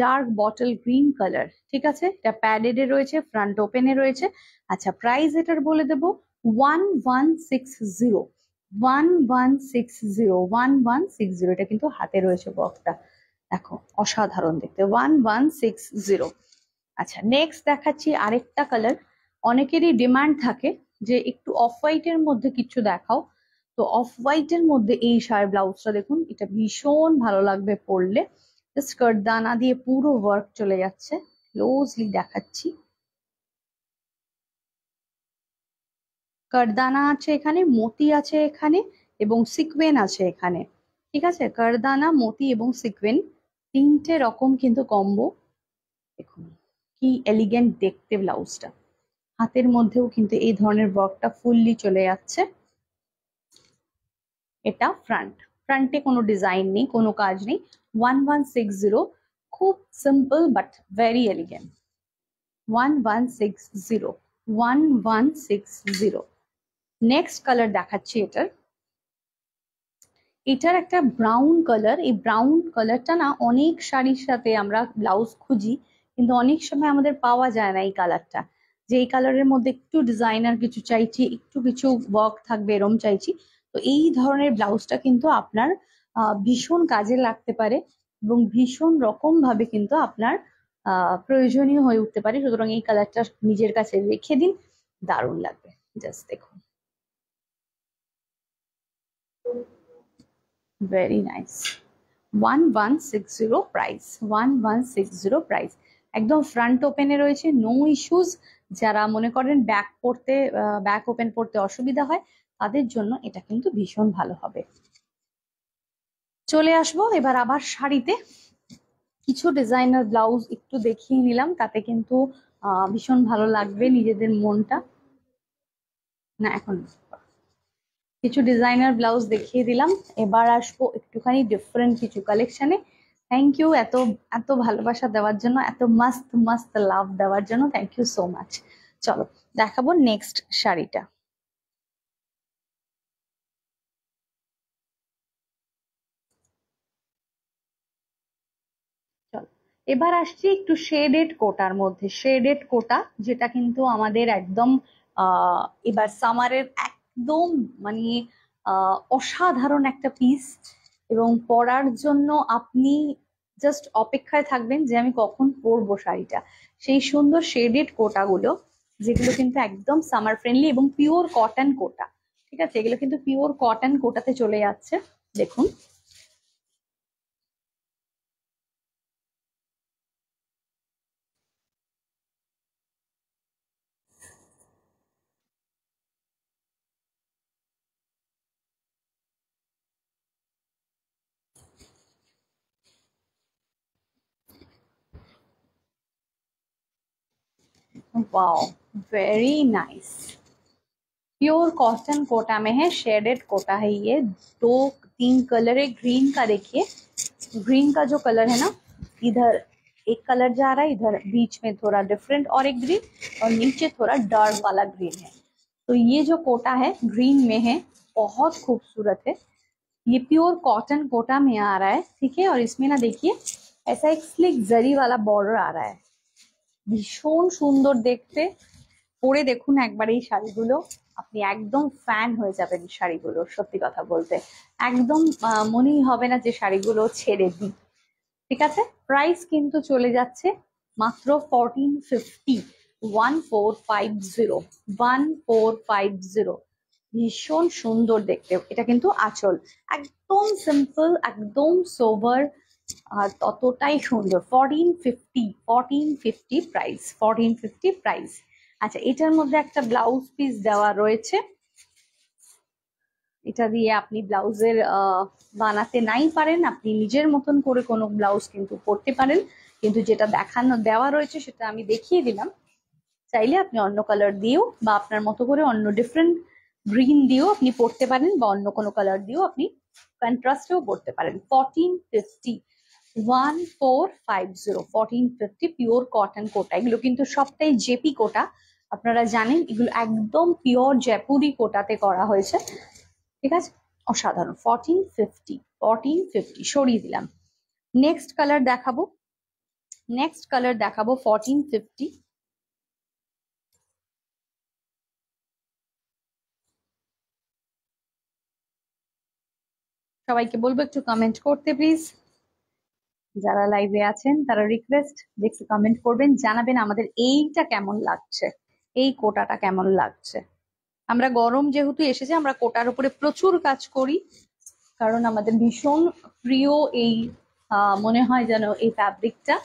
dark bottle green colour. ঠিক আছে, এটা প্যাডেডে রয়েছে, ফ্রন্ট ওপেনে রয়েছে। আচ্ছা প্রাইস এটার বলে দেবো 1160, 1160, 1160। এটা কিন্তু হাতে রয়েছে বক্সটা, দেখো অসাধারণ দেখতে, 1160। আচ্ছা নেক্সট দেখাচ্ছি আরেকটা কালার। অনেকেরই ডিমান্ড থাকে যে একটু অফ হোয়াইটের মধ্যে কিছু দেখাও, তো অফ হোয়াইটের মধ্যে এই শাড়ি ব্লাউজটা দেখুন, এটা ভীষণ ভালো লাগবে পরলে। স্কার্ট দানা দিয়ে পুরো ওয়ার্ক চলে যাচ্ছে, ক্লোজলি দেখাচ্ছি। কারদানা আছে এখানে, মতি আছে এখানে এবং সিকোয়েন আছে এখানে। ঠিক আছে, কারদানা, মতি এবং সিকোয়েন তিনটে রকম কিন্তু কম্বো। দেখুন কি এলিগেন্ট দেখতে ব্লাউজটা, হাতের মধ্যেও কিন্তু এই ধরনের ওয়ার্কটা ফুললি চলে যাচ্ছে। এটা ফ্রন্টে কোনো ডিজাইন নেই, কোনো কাজ নেই। 1160, খুব simple but very elegant. 1160, 1160। Next colour দেখাচ্ছি এটার, এটার একটা ব্রাউন কালার। এই ব্রাউন কালারটা না অনেক শাড়ির সাথে আমরা ব্লাউজ খুঁজি, কিন্তু অনেক সময় আমাদের পাওয়া যায় না এই কালারটা, যে এই কালারের মধ্যে একটু ডিজাইনার কিছু চাইছি, একটু কিছু ওয়ার্ক থাকবে এরম চাইছি। তো এই ধরনের ব্লাউজটা কিন্তু আপনার ভীষণ কাজে লাগতে পারে এবং ভীষণ রকম ভাবে কিন্তু আপনার প্রয়োজনীয় হয়ে উঠতে পারে। সুতরাং এই কালারটা নিজের কাছে রেখে দিন, দারুণ লাগবে। জাস্ট দেখুন, ভেরি নাইস, 1160 প্রাইস, 1160 প্রাইস। একদম ফ্রন্ট ওপেনে রয়েছে, নো ইস্যুজ। যারা মনে করেন ব্যাক ওপেন পড়তে অসুবিধা হয় তাদের জন্য এটা কিন্তু ভীষণ ভালো হবে। চলে আসবো এবার আবার শাড়িতে। কিছু ডিজাইনার ব্লাউজ একটু দেখিয়ে নিলাম, তাতে কিন্তু ভীষণ ভালো লাগবে নিজেদের মনটা। না, এখন কিছু ডিজাইনার ব্লাউজ দেখিয়ে দিলাম, এবার আসবো একটুখানি ডিফারেন্ট কিছু কালেকশনে। থ্যাংক ইউ এত এত ভালোবাসা দেওয়ার জন্য, এত মস্ত মস্ত লাভ দেওয়ার জন্য, থ্যাংক ইউ সো মাচ। চলো দেখাবো নেক্সট শাড়িটা। চলো এবার আসছি একটু শেডেড কোটার মধ্যে। শেডেড কোটা যেটা কিন্তু আমাদের একদম এবার সামারের একদম মানে অসাধারণ একটা পিস, এবং পরার জন্য আপনি জাস্ট অপেক্ষায় থাকবেন যে আমি কখন পরবো শাড়িটা। সেই সুন্দর শেডেড কোটাগুলো, যেগুলো কিন্তু একদম সামার ফ্রেন্ডলি এবং পিওর কটন কোটা। ঠিক আছে, এগুলো কিন্তু পিওর কটন কোটাতে চলে যাচ্ছে। দেখুন, wow, very nice. Pure cotton Kota में है, शेडेड कोटा है ये। दो तीन कलर है, ग्रीन का देखिए, ग्रीन का जो कलर है ना, इधर एक कलर जा रहा है, इधर बीच में थोड़ा डिफरेंट और एक ग्रीन, और नीचे थोड़ा डार्क वाला ग्रीन है। तो ये जो कोटा है ग्रीन में है, बहुत खूबसूरत है। ये प्योर कॉटन कोटा में आ रहा है, ठीक है। और इसमें ना देखिए ऐसा एक स्लिक जरी वाला बॉर्डर आ रहा है, ভীষণ সুন্দর দেখতে। পরে দেখুন একবার এই শাড়িগুলো, আপনি একদম ফ্যান হয়ে যাবেন শাড়িগুলো। সত্যি কথা বলতে একদম মনেই হবে না যে শাড়িগুলো ছেড়ে দিই। ঠিক আছে, প্রাইস কিন্তু চলে যাচ্ছে মাত্র 1450, 1450, 1450। ভীষণ সুন্দর দেখতে। এটা কিন্তু আঁচল, একদম সিম্পল, একদম সোবার, আর ততটাই সুন্দর। 1450, 1450 প্রাইস, 1450 প্রাইস। আচ্ছা, এটার মধ্যে একটা ব্লাউজ পিস দেওয়া রয়েছে। এটা দিয়ে আপনি ব্লাউজের বানাতে নাই পারেন, আপনি নিজের মতন করে কোনো ব্লাউজ কিন্তু পরতে পারেন, কিন্তু যেটা দেখানো দেওয়া রয়েছে সেটা আমি দেখিয়ে দিলাম। চাইলে আপনি অন্য কালার দিয়েও বা আপনার মতো করে অন্য ডিফারেন্ট গ্রিন দিয়েও আপনি পরতে পারেন, বা অন্য কোনো কালার দিয়েও আপনি কন্ট্রাস্টেও পরতে পারেন। 1450, 1450, 1450 পিওর কটন কোটা। এগুলো কিন্তু সবটাই জেপি কোটা, আপনারা জানেন এগুলো একদম পিওর জয়পুরি কোটাতে করা হয়েছে। ঠিক আছে, অসাধারণ। 1450, 1450 সরিয়ে দিলাম। নেক্সট কালার দেখাবো, নেক্সট কালার দেখাবো 1450। সবাইকে বলবো একটু কমেন্ট করতে প্লিজ। যারা লাইভে আছেন তারা রিকোয়েস্ট দেখছি কমেন্ট করবেন, জানাবেন আমাদের এইটা কেমন লাগছে, এই কোটাটা কেমন লাগছে। আমরা গরম যেহেতু এসেছে, আমরা কোটার উপরে প্রচুর কাজ করি, কারণ আমাদের ভীষণ প্রিয় এই মনে হয় যেন এই ফ্যাব্রিকটা।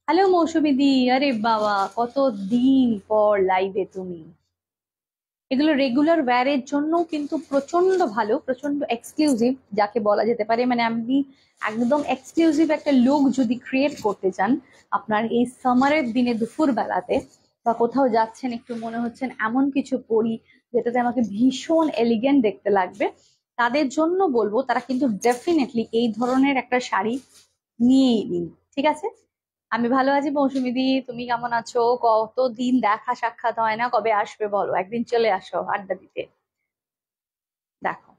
হ্যালো মৌসুমী দি, আরে বাবা কত দিন পর লাইভে তুমি। এগুলো রেগুলার ওয়্যারের জন্য কিন্তু প্রচন্ড ভালো, প্রচন্ড এক্সক্লুসিভ যাকে বলা যেতে পারে। মানে আপনি একদম এক্সক্লুসিভ একটা লুক যদি ক্রিয়েট করতে চান আপনার এই সামারের দিনে দুপুর বেলাতে, বা কোথাও যাচ্ছেন একটু মনে হচ্ছেন এমন কিছু পরি যেটাতে আমাকে ভীষণ এলিগেন্ট দেখতে লাগবে, তাদের জন্য বলবো তারা কিন্তু ডেফিনেটলি এই ধরনের একটা শাড়ি নিয়েই নিন। ঠিক আছে, আমি ভালো আছি মৌসুমী দি, তুমি কেমন আছো? কতদিন দেখা সাক্ষাৎ হয় না, কবে আসবে বলো, একদিন চলে আসো আড্ডা দিতে। দেখো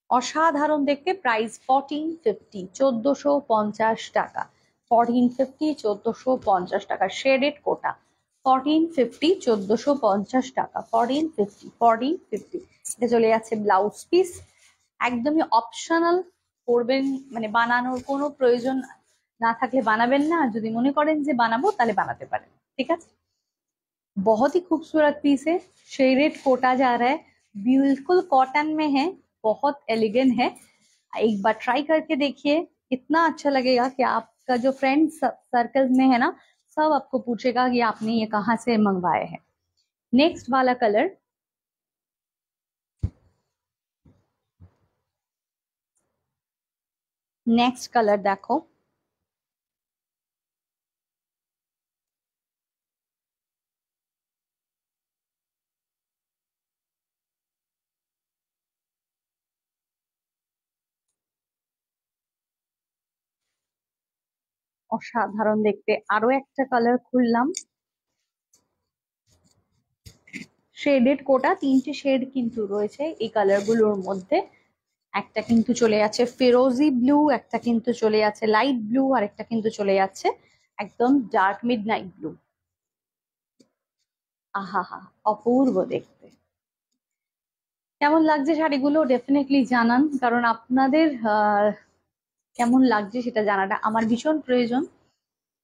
অসাধারণ দেখতে, প্রাইস 1450, 1450 টাকা। 1450, 1450 টাকা, শেডেড কোটা। 1450, 1450 টাকা, 1450, 1450। এটা চলে যাচ্ছে ব্লাউজ পিস, একদমই অপশনাল। করবেন মানে বানানোর কোনো প্রয়োজন না থাকলে বানাবেন না, যদি মনে করেন যে বানাবো তাহলে বানাতে পারেন। ঠিক আছে, बहुत ही खूबसूरत पीस है, शेडेड कोटा जा रहा है, बिल्कुल कॉटन में है, बहुत एलिगेंट है। एक बार ट्राई करके देखिए, इतना अच्छा लगेगा कि आपका जो फ्रेंड सर्कल में है ना, सब आपको पूछेगा कि आपने ये कहाँ से मंगवाए हैं। नेक्स्ट वाला कलर, नेक्स्ट कलर देखो, অসাধারণ দেখতে। আরো একটা কালার খুললাম, শেডেড কোটা, তিনটে শেড কিন্তু রয়েছে এই কালার গুলোর মধ্যে। একটা কিন্তু চলে যাচ্ছে ফিরোজি ব্লু, একটা কিন্তু চলে যাচ্ছে লাইট ব্লু, আর একটা কিন্তু চলে যাচ্ছে একদম ডার্ক মিড নাইট ব্লু। আহা হা, অপূর্ব দেখতে। কেমন লাগছে শাড়িগুলো ডেফিনেটলি জানান, কারণ আপনাদের কেমন লাগছে সেটা জানাটা আমার ভীষণ প্রয়োজন।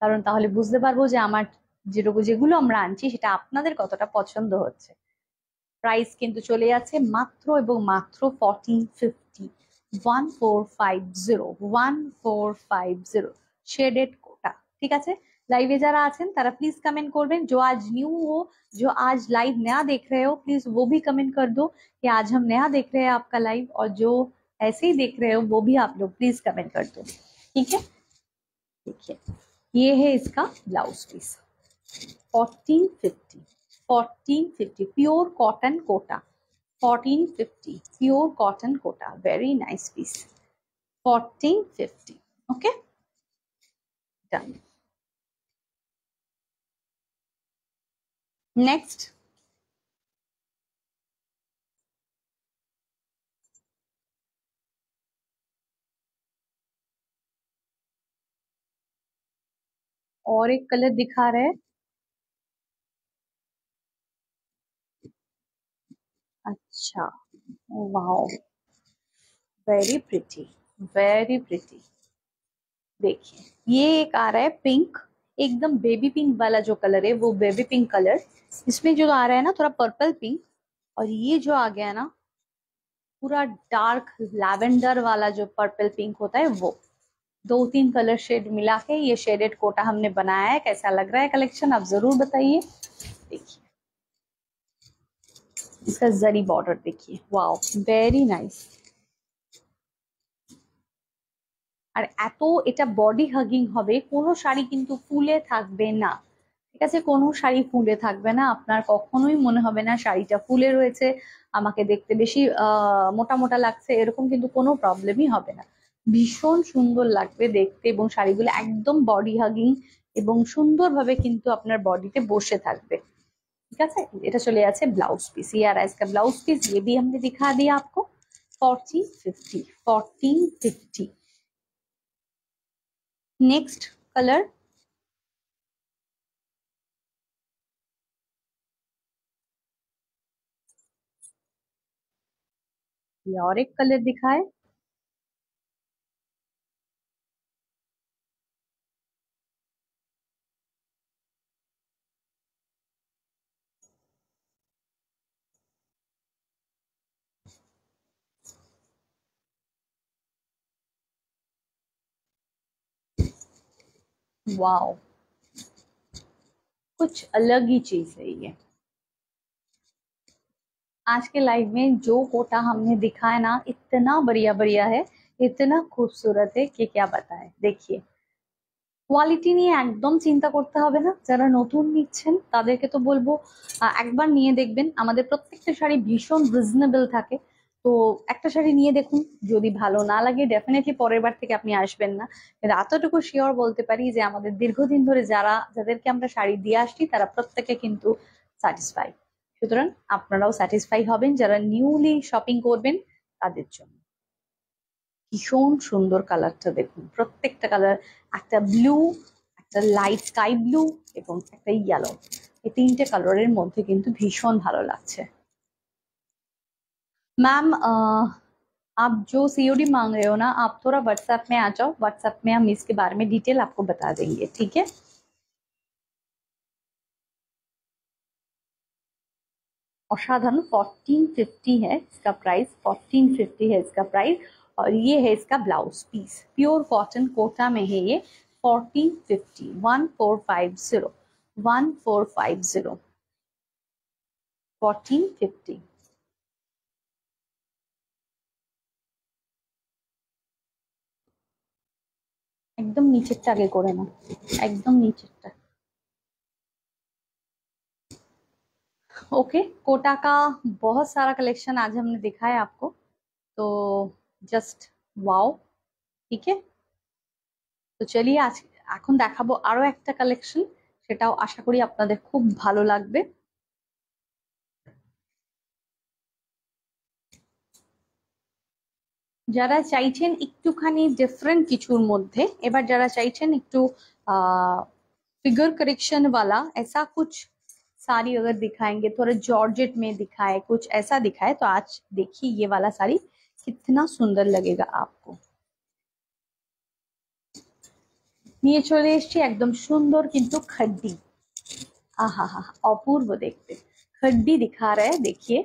কারণ তাহলে বুঝতে পারবো যে আমার যেগুলো আমরা আনছি সেটা আপনাদের কতটা পছন্দ হচ্ছে। প্রাইস কিন্তু চলে যাচ্ছে মাত্র এবং মাত্র 1450, 1450 शेडेड कोटा। ठीक है, लाइव जरा आছেন তারা प्लीज कमेंट করবেন। जो आज न्यू हो, जो आज लाइव नया देख रहे हो, प्लीज वो भी कमेंट कर दो कि आज हम नया देख रहे हैं आपका लाइव, और जो ऐसे ही देख रहे हो वो भी आप लोग प्लीज कमेंट कर दो। ठीक है, देखिए ये है इसका blouse piece, 1450, 1450 pure cotton Kota, 1450 pure cotton Kota, very nice piece, 1450। Okay, done. Next, और एक कलर दिखा रहे हैं। अच्छा, wow, very pretty, very pretty. देखिए ये एक आ रहा है पिंक, एकदम बेबी पिंक वाला जो कलर है वो बेबी पिंक कलर। इसमें जो आ रहा है ना थोड़ा पर्पल पिंक, और ये जो आ गया ना पूरा डार्क लैवेंडर वाला जो पर्पल पिंक होता है वो, दो तीन कलर शेड मिला के ये शेडेड कोटा हमने बनाया है। कैसा लग रहा है कलेक्शन आप जरूर बताइए। देखिए इसका जरी बॉर्डर देखिए, वाओ वेरी नाइस। আর এত এটা বডি হাগিং হবে, কোনো শাড়ি কিন্তু ফুলে থাকবে না। ঠিক আছে, কোনো শাড়ি ফুলে থাকবে না, আপনার কখনোই মনে হবে না শাড়িটা ফুলে রয়েছে, আমাকে দেখতে বেশি মোটা মোটা লাগছে, এরকম কিন্তু কোনো প্রবলেমই হবে না। ভীষণ সুন্দর লাগবে দেখতে, এবং শাড়িগুলো একদম বডি হাগিং এবং সুন্দরভাবে কিন্তু আপনার বডিতে বসে থাকবে। ঠিক আছে, এটা চলে যাচ্ছে ব্লাউজ পিস। ইয়ার আজকে ব্লাউজ পিস ये भी हमने दिखा दिया आपको, 1450, 1450। नेक्स्ट कलर, ये और एक कलर दिखाए। वाओ, कुछ अलग ही चीज है ये। आज के लाइव में जो कोटा हमने दिखाया ना, इतना बढ़िया बढ़िया है, इतना खूबसूरत है कि क्या बताएं। देखिए কোয়ালিটি নিয়ে একদম চিন্তা করতে হবে না। যারা নতুন নিচ্ছেন তাদেরকে তো বলবো একবার নিয়ে দেখবেন, আমাদের প্রত্যেকটা শাড়ি ভীষণ রিজনেবল থাকে। তো একটা শাড়ি নিয়ে দেখুন, যদি ভালো না লাগে ডেফিনেটলি পরের বার থেকে আপনি আসবেন না। কিন্তু এতটুকু শিওর বলতে পারি যে আমাদের দীর্ঘদিন ধরে যাদেরকে আমরা শাড়ি দিয়ে আসছি তারা প্রত্যেকে কিন্তু স্যাটিসফাই। সুতরাং আপনারাও স্যাটিসফাই হবেন যারা নিউলি শপিং করবেন তাদের জন্য। ভীষণ সুন্দর কালারটা দেখুন, প্রত্যেকটা কালার, একটা ব্লু, একটা লাইট স্কাই ব্লু এবং একটা ইয়েলো, এই তিনটে কালারের মধ্যে কিন্তু ভীষণ ভালো লাগছে। मैम आप जो सीओडी मांग रहे हो ना, आप थोड़ा व्हाट्सएप में आ जाओ, व्हाट्सएप में हम इसके बारे में डिटेल आपको बता देंगे। ठीक है, असाधारण 1450 है इसका प्राइस, 1450 है इसका प्राइस। और ये है इसका blouse piece, pure cotton Kota में है ये। 1450, 1450, 1450, 1450। একদম নিচেরটা আগে করে না, একদম নিচেরটা। ओके, कोटा का बहुत सारा कलेक्शन आज हमने दिखाया आपको, तो জাস্ট ওয়াও। ঠিক আছে, তো চলিয়ে আজ এখন দেখাবো আরো একটা কালেকশন, সেটাও আশা করি আপনাদের খুব ভালো লাগবে। যারা চাইছেন একটুখানি ডিফারেंट কিছুর মধ্যে, এবার যারা চাইছেন একটু फिगर करेक्शन वाला ऐसा कुछ साड़ी अगर दिखाएंगे, थोड़ा जॉर्जेट में दिखाए, कुछ ऐसा दिखाए, तो आज देखिए ये वाला साड़ी कितना सुंदर लगेगा आपको। নিয়ে চলে এসেছি একদম সুন্দর কিন্তু खड्डी, आहा हा, अपूर्व देखते खड्डी दिखा रहा है, देखिए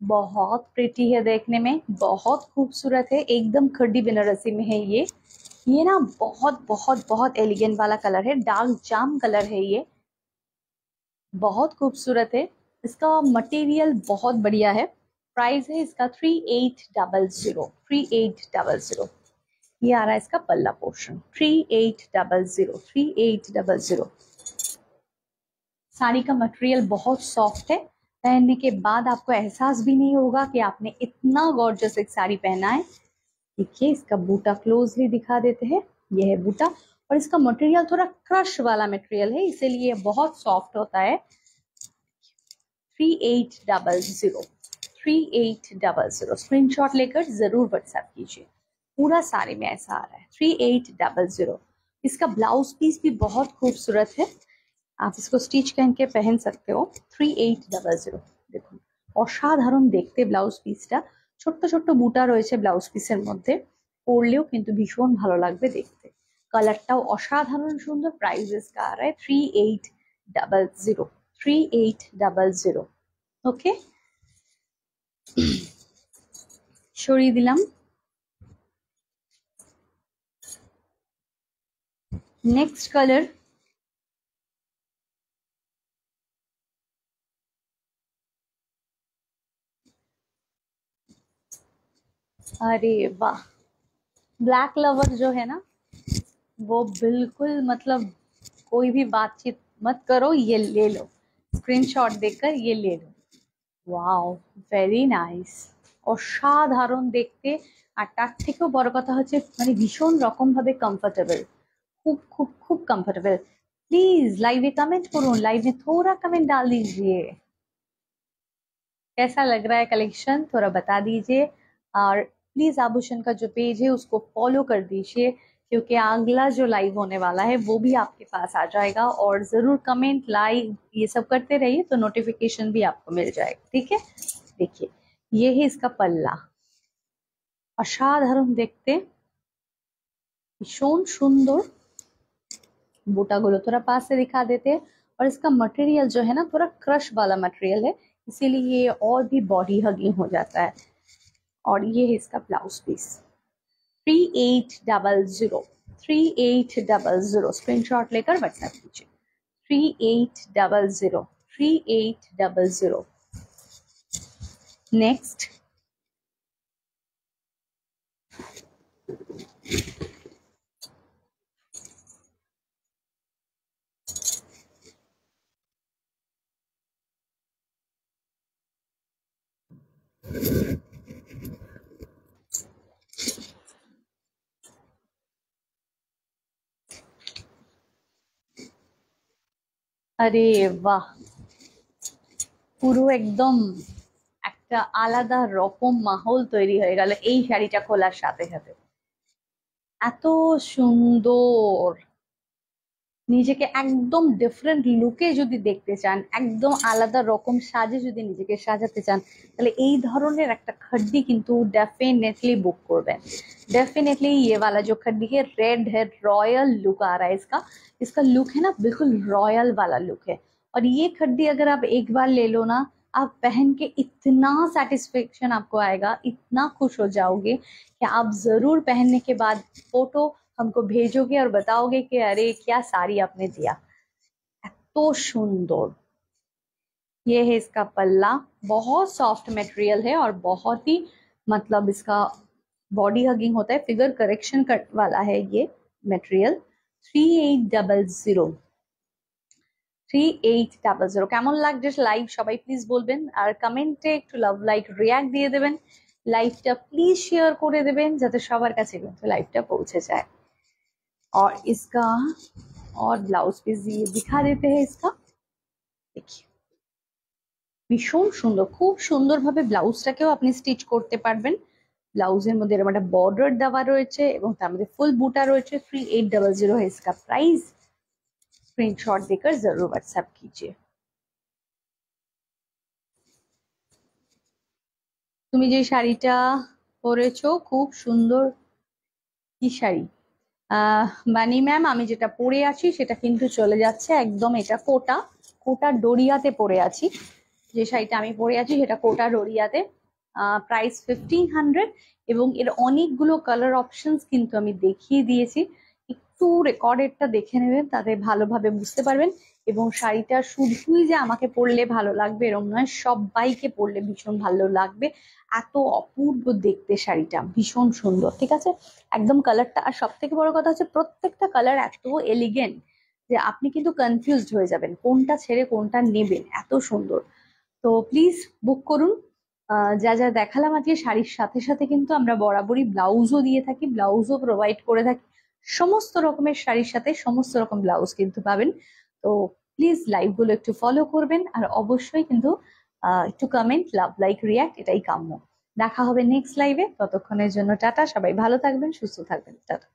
बहुत प्रिटी है देखने में, बहुत खूबसूरत है, एकदम खड्डी बनारसी में है ये ना बहुत बहुत बहुत एलिगेंट वाला कलर है, डार्क जाम कलर है ये, बहुत खूबसूरत है। इसका मटेरियल बहुत बढ़िया है। प्राइस है इसका 3800, 3800। ये आ रहा है इसका पल्ला पोर्शन, 3800, 3800। साड़ी का मटेरियल बहुत सॉफ्ट है, पहनने के बाद आपको एहसास भी नहीं होगा कि आपने इतना गॉर्जियस एक साड़ी पहना है। देखिए इसका बूटा क्लोजली दिखा देते हैं, यह है बूटा, और इसका मटेरियल थोड़ा क्रश वाला मटेरियल है, इसीलिए बहुत सॉफ्ट होता है। 3800, 3800 स्क्रीनशॉट लेकर जरूर व्हाट्सएप कीजिए। पूरा साड़ी में ऐसा आ रहा है 3800। इसका ब्लाउज पीस भी बहुत खूबसूरत है, आप इसको स्टिच करके पहन सकते हो। 3800 দেখুন অসাধারণ দেখতে ব্লাউজ পিসটা, ছোট্ট ছোট্ট বুটা রয়েছে ব্লাউজ পিসের মধ্যে, পরলেও কিন্তু ভীষণ ভালো লাগবে দেখতে, কালারটাও অসাধারণ সুন্দর। প্রাইস इसका आ रहा है 3800, 3800। ওকে, সরিয়ে দিলাম। নেক্সট কালার, अरे वाह, ब्लैक लवर जो है ना, वो बिल्कुल मतलब कोई भी बातचीत मत करो, ये ले लो, स्क्रीनशॉट देकर ये ले लो। ওয়াও, ভেরি নাইস, অসাধারণ দেখতে। আর তার থেকেও বড় কথা হচ্ছে মানে ভীষণ রকম ভাবে কমফোর্টেবল, খুব খুব খুব কমফোর্টেবল। प्लीज लाइव में कमेंट करो, लाइव में थोड़ा कमेंट डाल दीजिए, कैसा लग रहा है कलेक्शन थोड़ा बता दीजिए। और प्लीज आभूषण का जो पेज है उसको फॉलो कर दीजिए, क्योंकि अगला जो लाइव होने वाला है वो भी आपके पास आ जाएगा। और जरूर कमेंट लाइक ये सब करते रहिए तो नोटिफिकेशन भी आपको मिल जाएगा। ठीक है, देखिए ये है इसका पल्ला, असाधारण देखते, भीषण सुंदर। बूटा गुलो थोड़ा पास से दिखा देते हैं, और इसका मटेरियल जो है ना थोड़ा क्रश वाला मटेरियल है, इसीलिए ये और भी बॉडी हगिंग हो जाता है। और ये है इसका ब्लाउज पीस, 3800, 3800 स्क्रीनशॉट लेकर व्हाट्सएप कीजिए। 3800, 3800। नेक्स्ट, আরে বাহ, পুরো একদম একটা আলাদা রকম মাহৌল তৈরি হয়ে গেল এই শাড়িটা খোলার সাথে সাথে। এত সুন্দর, নিজেকে একদম ডিফারেন্ট লুকে যদি দেখতে চান, একদম আলাদা রকম সাজে যদি নিজেকে সাজাতে চান, তাহলে এই ধরনের একটা खड्डी কিন্তু डेफिनेटली बुक করবেন। डेफिनेटली ये वाला जो खड्डी है रेड है, रॉयल लुक आ रहा है इसका, इसका लुक है ना बिल्कुल रॉयल वाला लुक है। और ये खड्डी अगर आप एक बार ले लो ना आप पहन के इतना सेटिस्फेक्शन आपको आएगा, इतना खुश हो जाओगे कि आप जरूर पहनने के बाद फोटो हमको भेजोगे और बताओगे कि अरे क्या साड़ी आपने दिया, तो सुंदर। ये है इसका पल्ला, बहुत सॉफ्ट मटेरियल है और बहुत ही मतलब इसका बॉडी हगिंग होता है, फिगर करेक्शन कट वाला है ये मटेरियल। 3800 3800 কেমন লাগছে লাইভ সবাই প্লিজ বলবেন, আর কমেন্টে একটু লাভ লাইক রিয়াক্ট দিয়ে দেবেন, লাইভটা প্লিজ শেয়ার করে দেবেন যাতে সবার কাছে কিন্তু লাইভটা পৌঁছে যায়। और इसका और ब्लाउज पीस ये दिखा देते हैं इसका, देखिए ভীষণ সুন্দর, খুব সুন্দরভাবে ব্লাউজটাকেও আপনি স্টিচ করতে পারবেন। ব্লাউজের মধ্যে এরকম একটা বর্ডার দেওয়া রয়েছে এবং তার মধ্যে ফুল বুটা রয়েছে। 3800 है इसका प्राइस। स्क्रीनशॉट देकर जरूर व्हाट्सएप कीजिए। তুমি যে শাড়িটা পরেছো খুব সুন্দর, কি শাড়ি? বানি ম্যাম, আমি যেটা পরে আছি সেটা কিন্তু চলে যাচ্ছে একদম, এটা কোটা, কোটা ডোরিয়াতে পরে আছি। যে শাড়িটা আমি পরে আছি সেটা কোটা ডোরিয়াতে, প্রাইস 1500 এবং এর অনেকগুলো কালার অপশনস কিন্তু আমি দেখিয়ে দিয়েছি। একটু রেকর্ডেডটা দেখে নেবেন, তাতে ভালোভাবে বুঝতে পারবেন। এবং শাড়িটা শুধুই যে আমাকে পরলে ভালো লাগবে এরকম নয়, সবাইকে পরলে ভীষণ ভালো লাগবে, এত অপূর্ব দেখতে শাড়িটা, ভীষণ সুন্দর। ঠিক আছে, একদম কালারটা, আর সব থেকে বড় কথা হচ্ছে প্রত্যেকটা কালার এত এলিগেন্ট যে আপনি কিন্তু কনফিউজড হয়ে যাবেন কোনটা ছেড়ে কোনটা নেবেন, এত সুন্দর। তো প্লিজ বুক করুন। যা যা দেখালাম আজকে শাড়ির সাথে সাথে কিন্তু আমরা বরাবরই ব্লাউজও দিয়ে থাকি, ব্লাউজও প্রোভাইড করে থাকি। সমস্ত রকমের শাড়ির সাথে সমস্ত রকম ব্লাউজ কিন্তু পাবেন। তো প্লিজ লাইভ গুলো একটু ফলো করবেন, আর অবশ্যই কিন্তু একটু কমেন্ট, লাভ, লাইক, রিয়াক্ট, এটাই কাম্য। দেখা হবে নেক্সট লাইভে, ততক্ষণের জন্য টাটা, সবাই ভালো থাকবেন, সুস্থ থাকবেন, টাটা।